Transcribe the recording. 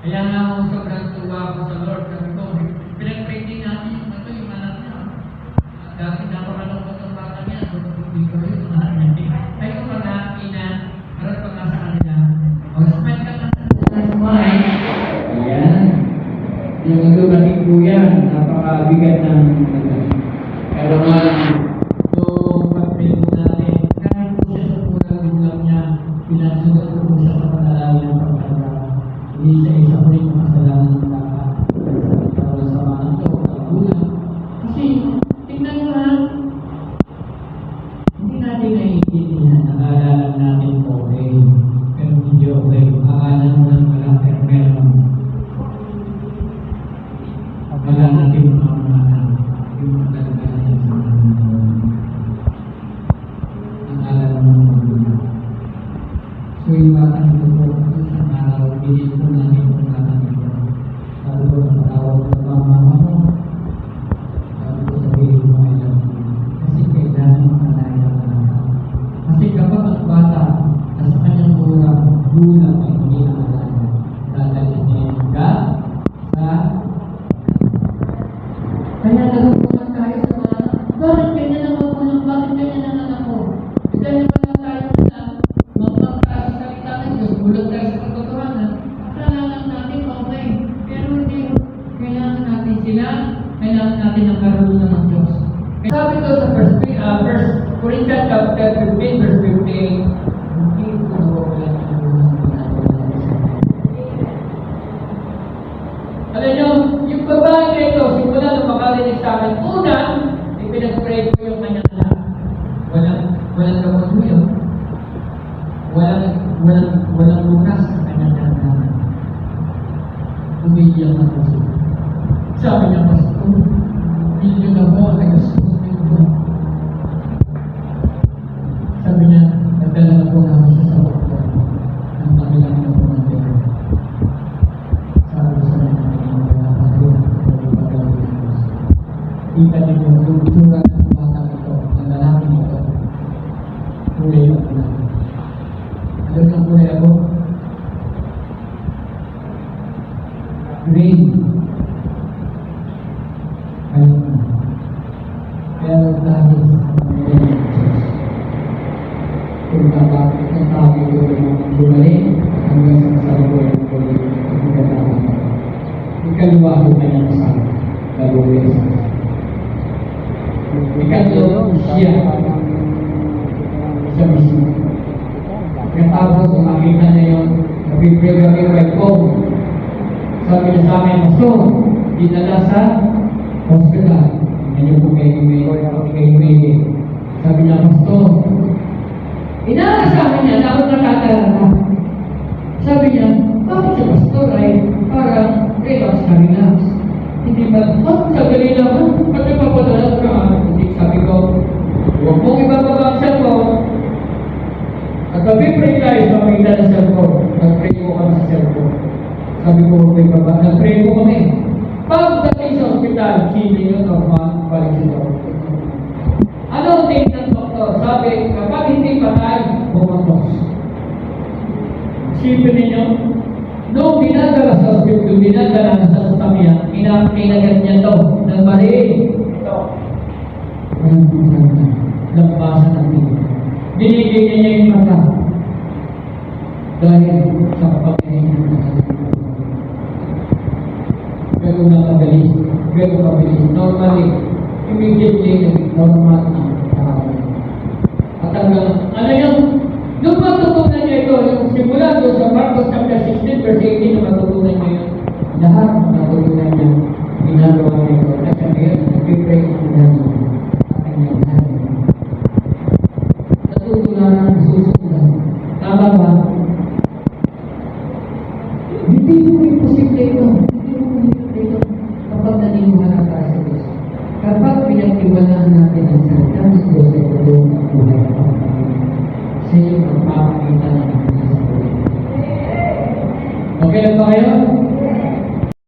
Kaya nga ako sobrang tuwa ako sa Lord. Sabi ko, pinag-pray din natin yung anak niya. Dati napakalungkot ang bata niya. So, hindi ko yun, ay ko mga ina, harap pa nga sa kanila. O, smile ka nga sa kanila. Smile. Ayan. Yung dumating po yan, napakabigat ng pero nga, yung pag-pray po natin, kahit po siya sa pulang gulang niya, pinagsugat po siya sa panalangin ng pagkanda. Hindi sa isa po rin makasalanan ng bata. Sa samahan ito, sa gulang. Kasi, tingnan nyo ha, hindi natin naiintindihan, nakaalala natin okay. Pero hindi okay. Akala mo lang wala, pero meron. Wala natin mamamahan. Yung talaga na yan sa mga akala mo lang magulang. So, yung bata nito po, isang araw, binili po namin yung bata nito. Sabi ko, napatawag ko pa mama mo. Sabi ko, sabihin mo, I love you. Kasi kailangan makalaya ka na. Kasi kapag ang bata, nasa kanyang gulang ay hindi nakalaya. Dadalhin niya yung sa kaya nagpupunta tayo sa mga bakit kanya na magulang, bakit kanya na anak ko? Dahil wala tayo sa magpagkasalita ng Diyos, bulag tayo sa katotohanan, kailangan natin okay. Pero hindi, kailangan natin sila, kailangan natin ang karunungan ng Diyos. Sabi ko sa First Corinthians chapter 15, verse 15, hindi ko wala alam nyo, yung babae na ito, simula nung makarinig sa akin, una, ipinag-pray ko yung kanyang anak. Walang gamot mo yun. Walang lunas sa kanyang anak. Umiiyak na po siya. Sabi niya, Pastor, hindi na po, nag-asusmin ko. Sabi niya, nagdala na po namin siya sa doktor. Ang kabilang na po ng pera. Sabi ko sa kanya, kita ninyo yung itsura ng bata ito, ng lalaki nito. Kulay yung kulay. Alam ng kulay ako? Green. Ayun na. Pero dahil sa pamilya ng Diyos, kung babakit ng tao ito yung bumalik hanggang sa kasalukuyan ng kulay at magandang ikaliwa ko kanyang kasama. Laluwi sa ikatlo siya sa mismo. Katapos kung makita niya yun, nabibigay kami right home. Sabi niya sa akin, Pastor, dinala sa hospital. Ganyan po kayo. Sabi niya, Pastor, inaasahan niya na ako nakatarata. Sabi niya, bakit si Pastor ay parang relax. Hindi ba? Sa galila, pati papadala ka. Hindi, sabi ko, huwag mong ibababa ang cellphone. At nag-pray tayo sa pamilya ng cellphone. Nag-pray ko kami sa cellphone. Sabi ko, huwag mo ibababa. Nag-pray ko kami. Pagdating sa hospital, hindi yun normal, balik si doktor. Ano ang tingin ng doktor? Sabi, kapag hindi patay, bumatos. Sipin ninyo, noong dinadala sa hospital, dinadala sa sasamihan, inagat niya ito ng mali. Ito. Lampasan ng tingin. Binigyan niya yung mata. Dahil sa kapagaling ng mata. Pero nakagalis. Pero mabilis. Normally, immediately, normal na tao. At hanggang, ano yung nung matutunan niya ito, yung simula doon sa Marcos chapter 16, verse 18, na matutunan niya yun, lahat matutunan niya, ginagawa niya ito. At sa ngayon, nag-pray ang dami sa kanyang hari. Natutunan ang susunod. Tama ba? Hindi mo imposible ito. Hindi mo imposible ito kapag naniniwala tayo sa Diyos. Kapag pinagtiwalaan natin ang salita ng Diyos ay tulong ang buhay ng pagkakas. Siya yung magpapakita ng mga sa buhay. Okay na ba kayo?